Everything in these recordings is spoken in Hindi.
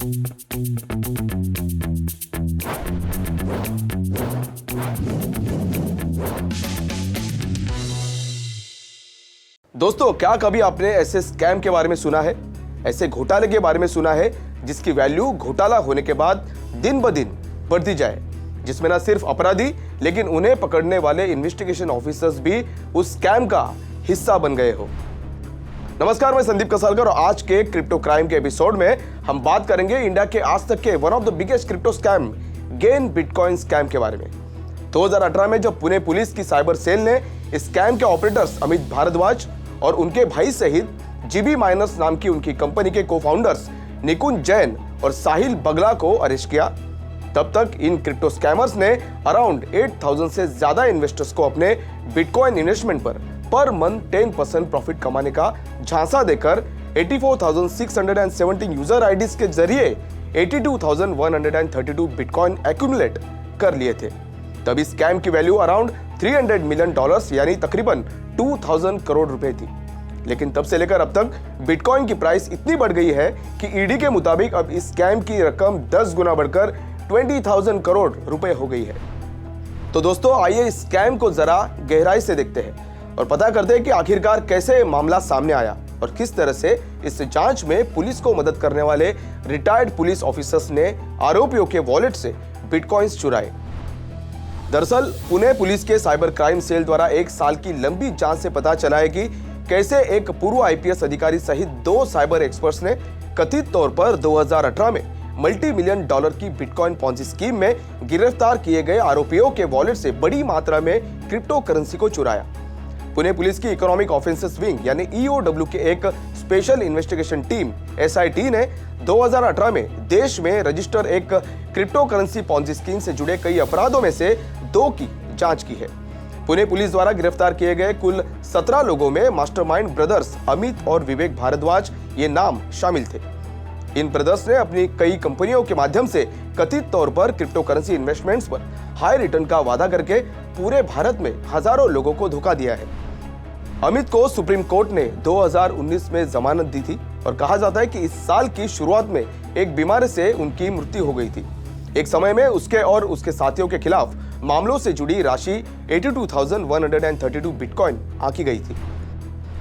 दोस्तों, क्या कभी आपने ऐसे स्कैम के बारे में सुना है, ऐसे घोटाले के बारे में सुना है जिसकी वैल्यू घोटाला होने के बाद दिन ब दिन बढ़ती जाए, जिसमें ना सिर्फ अपराधी लेकिन उन्हें पकड़ने वाले इन्वेस्टिगेशन ऑफिसर्स भी उस स्कैम का हिस्सा बन गए हो। नमस्कार, मैं संदीप कसालकर और आज के क्रिप्टो क्राइम के एपिसोड में हम बात करेंगे इंडिया के आज तक के one of the biggest crypto scam gain bitcoin scam के बारे में। 2018 में जब पुणे पुलिस की साइबर सेल ने इस स्कैम के ऑपरेटर्स अमित भारद्वाज और उनके भाई सहित जीबी माइनर्स नाम की उनकी कंपनी के को-फाउंडर्स निकुंज जैन और साहिल बगला को अरेस्ट किया, तब तक इन क्रिप्टो स्कैमर्स ने अराउंड 8000 से ज्यादा इन्वेस्टर्स को अपने bitcoin investment per month 10% profit कमाने का झांसा देकर 84,617 यूजर आईडीज के जरिए 82,132 बिटकॉइन एक्यूमुलेट कर लिए थे। तब इस स्कैम की वैल्यू अराउंड $300 मिलियन यानी तकरीबन 2000 करोड़ रुपए थी। लेकिन तब से लेकर अब तक बिटकॉइन की प्राइस इतनी बढ़ गई है कि ईडी के मुताबिक अब इस स्कैम की रकम 10 गुना बढ़कर 20,000 करोड़ रुपए हो गई है। तो दोस्तों, आइए इस स्कैम को जरा गहराई से देखते हैं और पता करते हैं कि आखिरकार कैसे मामला सामने आया और किस तरह से इस जांच में पुलिस को मदद करने वाले रिटायर्ड पुलिस ऑफिसर्स ने आरोपियों के वॉलेट से बिटकॉइंस चुराए। दरअसल पुणे पुलिस के साइबर क्राइम सेल द्वारा 1 साल की लंबी जांच से पता चला है कि कैसे एक पूर्व आईपीएस अधिकारी सहित 2 साइबर एक्सपर्ट्स ने कथित तौर पर 2018 में मल्टी मिलियन डॉलर की बिटकॉइन पॉन्जी स्कीम में गिरफ्तार किए गए आरोपियों के वॉलेट से बड़ी मात्रा में क्रिप्टो करेंसी को चुराया। पुणे पुलिस की इकोनॉमिक ऑफेंसेस विंग यानी ईओडब्ल्यू के एक स्पेशल इन्वेस्टिगेशन टीम एसआईटी ने 2018 में देश में रजिस्टर एक क्रिप्टो करेंसी पॉन्जी स्कीम से जुड़े कई अपराधों में से 2 की जांच की है। पुणे पुलिस द्वारा गिरफ्तार किए गए कुल 17 लोगों में मास्टरमाइंड ब्रदर्स अमित और विवेक भारद्वाज ये नाम शामिल थे। इन ब्रदर्स ने अपनी कई कंपनियों के माध्यम से कथित तौर पर क्रिप्टो करेंसी इन्वेस्टमेंट्स पर हाई रिटर्न का वादा करके पूरे भारत में हजारों लोगों को धोखा दिया है। अमित को सुप्रीम कोर्ट ने 2019 में जमानत दी थी और कहा जाता है कि इस साल की शुरुआत में एक बीमारी से उनकी मृत्यु हो गई थी। एक समय में उसके और उसके साथियों के खिलाफ मामलों से जुड़ी राशि 82,132 बिटकॉइन आंकी गई थी।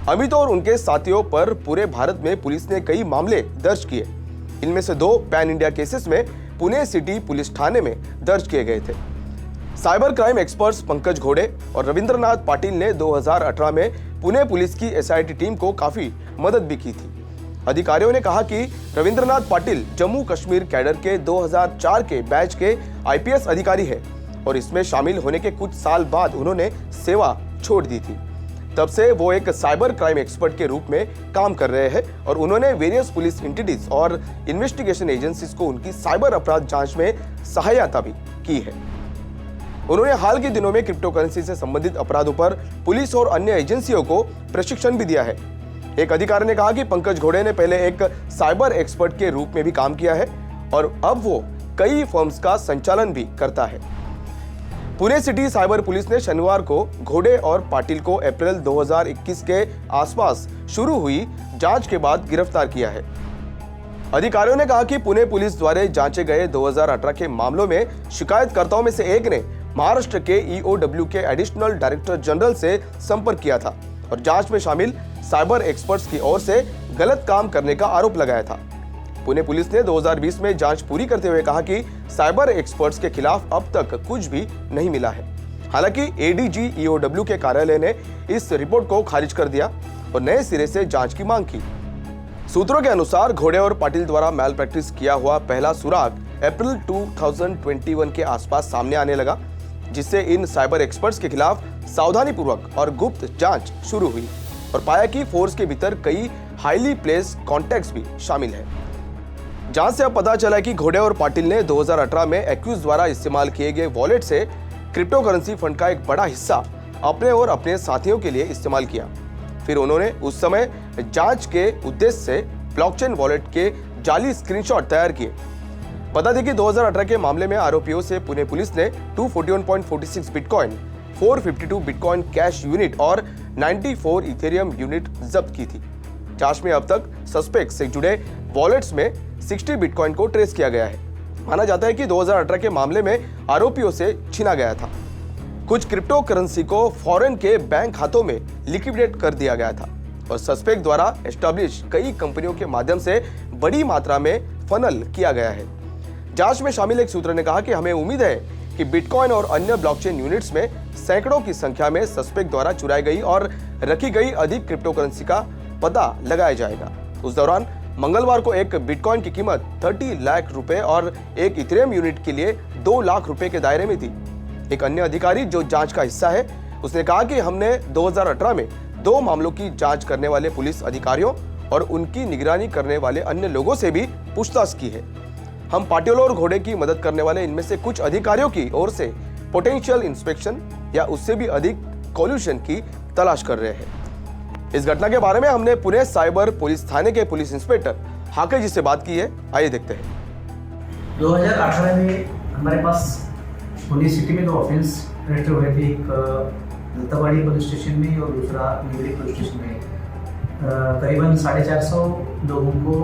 अमित और उनके साथियों पर पूरे भारत में पुलिस ने कई मामले दर्ज किए। इनमें से 2 पैन इंडिया केसेस में पुणे सिटी पुलिस थाने में दर्ज किए गए थे। साइबर क्राइम एक्सपर्ट्स पंकज घोड़े और रविंद्रनाथ पाटिल ने 2018 में पुणे पुलिस की एसआईटी टीम को काफी मदद भी की थी। अधिकारियों ने कहा कि रविंद्रनाथ पाटिल जम्मू कश्मीर कैडर के 2004 के बैच के आईपीएस अधिकारी है और इसमें शामिल होने के कुछ साल बाद उन्होंने सेवा छोड़ दी थी। तब से वो एक साइबर क्राइम एक्सपर्ट के रूप में काम कर रहे हैं और उन्होंने वेरियस पुलिस एंटिटीज और इन्वेस्टिगेशन एजेंसीज को उनकी साइबर अपराध जांच में सहायता भी की है। उन्होंने हाल के दिनों में क्रिप्टो करेंसी से संबंधित अपराधों पर पुलिस और अन्य एजेंसियों को प्रशिक्षण भी दिया है। एक अधिकारी ने कहा कि पंकज घोड़े ने पहले एक साइबर एक्सपर्ट के रूप में भी काम किया है और अब वो कई फर्म्स का संचालन भी करता है। पुणे सिटी साइबर पुलिस ने शनिवार को घोड़े और पाटिल को अप्रैल 2021 के आसपास शुरू हुई जांच के बाद गिरफ्तार किया है। अधिकारियों ने कहा कि पुणे पुलिस द्वारा जांचे गए 2018 के मामलों में शिकायतकर्ताओं में से एक ने महाराष्ट्र के ईओडब्ल्यू के एडिशनल डायरेक्टर जनरल से संपर्क किया था और जांच में शामिल साइबर एक्सपर्ट्स की ओर से गलत काम करने का आरोप लगाया था। पुणे पुलिस ने 2020 में जांच पूरी करते हुए कहा कि साइबर एक्सपर्ट्स के खिलाफ अब तक कुछ भी नहीं मिला है। हालांकि एडीजी ईओडब्ल्यू के कार्यालय ने इस रिपोर्ट को खारिज कर दिया और नए सिरे से जांच की मांग की। सूत्रों के अनुसार घोड़े और पाटिल द्वारा मैल प्रैक्टिस किया हुआ पहला सुराग अप्रैल 2021 के आसपास सामने आने लगा, जिससे इन साइबर एक्सपर्ट्स के खिलाफ सावधानीपूर्वक और गुप्त जांच शुरू हुई और पाया कि फोर्स के भीतर कई हाईली प्लेस्ड कॉन्टैक्ट्स भी शामिल हैं। जांच से अब पता चला कि घोड़े और पाटिल ने 2018 में एक्यूज द्वारा इस्तेमाल किए गए वॉलेट से क्रिप्टो करेंसी फंड का एक बड़ा हिस्सा अपने और अपने साथियों के लिए इस्तेमाल किया। फिर उन्होंने उस समय जांच के उद्देश्य से ब्लॉकचेन वॉलेट के जाली स्क्रीनशॉट तैयार किए। बता दें कि 2018 के मामले में आरोपियों से पुणे पुलिस ने 241.46 बिटकॉइन, 452 बिटकॉइन कैश यूनिट और 94 इथेरियम यूनिट जब्त की थी। जांच में अब तक सस्पेक्ट से जुड़े वॉलेट्स में 60 बिटकॉइन को ट्रेस किया गया है। माना जाता है कि 2018 के मामले में आरोपियों से छीना गया था। कुछ क्रिप्टो करेंसी को फॉरेन के बैंक खातों में लिक्विडेट कर दिया गया था और सस्पेक्ट द्वारा एस्टैब्लिश कई कंपनियों के माध्यम से बड़ी मात्रा में फनल किया गया है। जांच में शामिल एक सूत्र ने कहा कि हमें उम्मीद है कि बिटकॉइन और अन्य ब्लॉकचेन यूनिट्स में सैकड़ों की संख्या में सस्पेक्ट द्वारा चुराई गई और रखी गई अधिक क्रिप्टो करेंसी का पता लगाया जाएगा। उस दौरान मंगलवार को एक बिटकॉइन की कीमत 30 लाख रुपए और एक इथेरियम यूनिट के लिए 2 लाख रुपए के दायरे में थी। एक अन्य अधिकारी जो जांच का हिस्सा है, उसने कहा कि हमने 2018 में 2 मामलों की जांच करने वाले पुलिस अधिकारियों और उनकी निगरानी करने वाले अन्य लोगों से भी पूछताछ की है। हम पाटियोला और घोड़े की मदद करने वाले इनमें से कुछ अधिकारियों की ओर से पोटेंशियल इंस्पेक्शन या उससे भी अधिक कॉल्यूशन की तलाश कर रहे हैं। इस घटना के बारे में हमने पुणे साइबर पुलिस थाने के पुलिस इंस्पेक्टर हाके जी से बात की है। आइए देखते हैं। 2018 में हमारे पास पुणे सिटी में 2 ऑफेंस रजिस्टर हुए थे, एक दत्तावाड़ी पुलिस स्टेशन में और दूसरा नीवरी पुलिस स्टेशन में। करीबन 450 लोगों को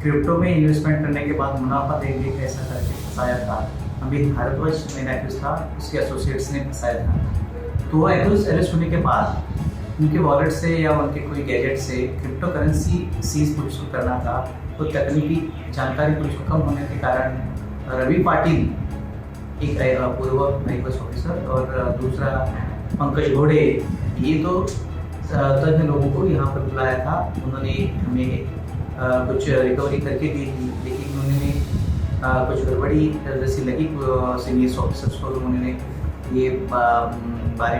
क्रिप्टो में इन्वेस्टमेंट करने के बाद मुनाफा देंगे कैसा करके फंसाया था। अभी भारतवर्ष मेन एक्यूज था, उसके एसोसिएट्स ने फंसाया था। तो वो एक्यूज अरेस्ट होने के बाद उनके वॉलेट से या उनके कोई गैजेट से क्रिप्टो करेंसी सीज पुलिस को करना था। तो तकनीकी जानकारी पुलिस को कम होने के कारण रवि पाटिल, एक पूर्व आईपीएस ऑफिसर, और दूसरा पंकज घोड़े, ये तो तज्ञ लोगों को यहाँ पर बुलाया था। उन्होंने हमें कुछ रिकवरी करके दी थी, लेकिन उन्होंने कुछ गड़बड़ी जैसी लगी सीनियर ऑफिसर्स को। उन्होंने ये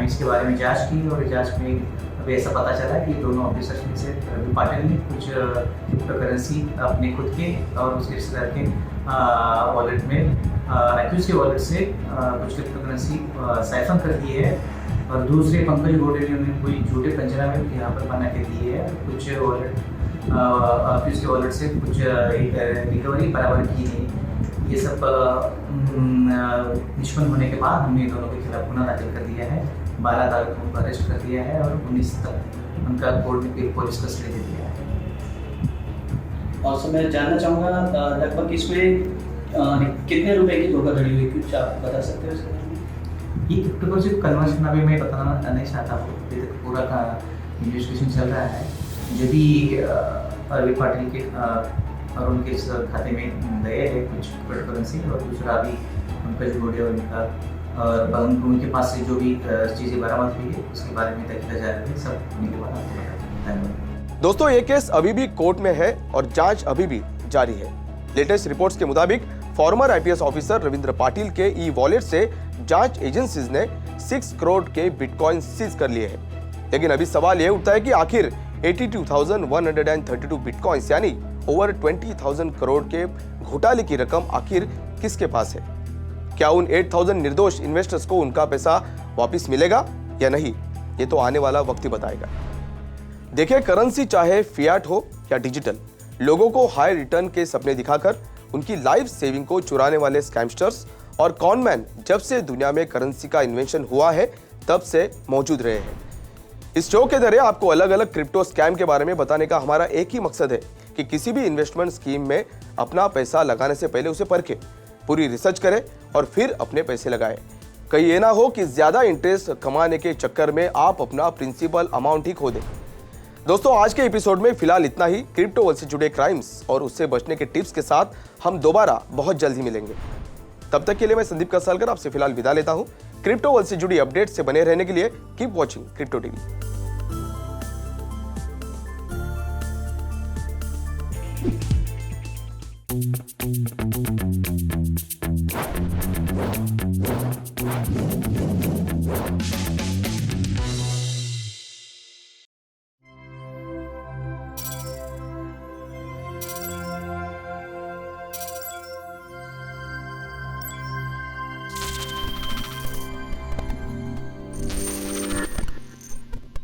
इसके बारे में जांच की और जांच में अभी ऐसा पता चला कि दोनों ऑफिसर्स में से रवि पाटिल ने कुछ क्रिप्टो करेंसी अपने खुद के और उसके रिश्तेदार के वॉलेट में एक्यूज के वॉलेट से कुछ क्रिप्टो करेंसी साइफन कर दी है, और दूसरे पंकज घोड़े ने उन्हें कोई झूठे पंचनामे यहाँ पर बना के दिए है। कुछ वॉलेट एक्यूज के वॉलेट से कुछ रिकवरी बराबर की है। ये सब निष्पन्न होने के बाद हमने दोनों के खिलाफ गुना दाखिल कर दिया है। 12 आरोपियों को अरेस्ट कर दिया है और 19 तक उनका कोर्ट में पुलिस कस्टडी दे दिया है। और सर मैं जानना चाहूँगा लगभग इसमें कितने रुपए की धोखाधड़ी हुई, कुछ आप बता सकते हो सर? ये क्रिप्टो करेंसी कन्वर्शन अभी मैं बताना नहीं चाहता हूँ, अभी तक पूरा का इन्वेस्टिगेशन चल रहा है। जो भी रवि पाटिल के और उनके खाते में गए हैं कुछ क्रिप्टो करेंसी, और दूसरा अभी पंकज घोड़े और उनका और उनके पास से जो भी चीज़ें बरामद हुई है उसके बारे में तहकीकात जारी है। सब होने के बाद आपको बताएंगे। धन्यवाद। दोस्तों, ये केस अभी भी कोर्ट में है और जांच अभी भी जारी है। लेटेस्ट रिपोर्ट्स के मुताबिक farmer IPS officer Ravindra Patil के ई वॉलेट से जांच एजेंसीज ने 6 करोड़ के बिटकॉइन सीज कर लिए हैं। लेकिन अभी सवाल यह उठता है कि आखिर 82,132 बिटकॉइंस यानी ओवर 20,000 करोड़ के घोटाले की रकम आखिर किसके पास है? क्या उन 8,000 निर्दोष इन्वेस्टर्स को उनका पैसा वापस मिलेगा या नहीं? ये तो आने वाला वक्त ही बताएगा। देखिए, करेंसी चाहे फियाट हो या डिजिटल, लोगों को हाई रिटर्न के सपने दिखाकर उनकी लाइफ सेविंग को चुराने वाले स्कैमस्टर्स और कॉनमैन जब से दुनिया में करेंसी का इन्वेंशन हुआ है तब से मौजूद रहे हैं। इस शो के जरिए आपको अलग अलग क्रिप्टो स्कैम के बारे में बताने का हमारा एक ही मकसद है कि किसी भी इन्वेस्टमेंट स्कीम में अपना पैसा लगाने से पहले उसे परखें, पूरी रिसर्च करें और फिर अपने पैसे लगाएं। कहीं ये ना हो कि ज्यादा इंटरेस्ट कमाने के चक्कर में आप अपना प्रिंसिपल अमाउंट ही खो दें। दोस्तों, आज के एपिसोड में फिलहाल इतना ही। क्रिप्टो वर्ल्ड से जुड़े क्राइम्स और उससे बचने के टिप्स के साथ हम दोबारा बहुत जल्द ही मिलेंगे। तब तक के लिए मैं संदीप कसलकर आपसे फिलहाल विदा लेता हूं। क्रिप्टो वर्ल्ड से जुड़ी अपडेट से बने रहने के लिए कीप वॉचिंग क्रिप्टो टीवी।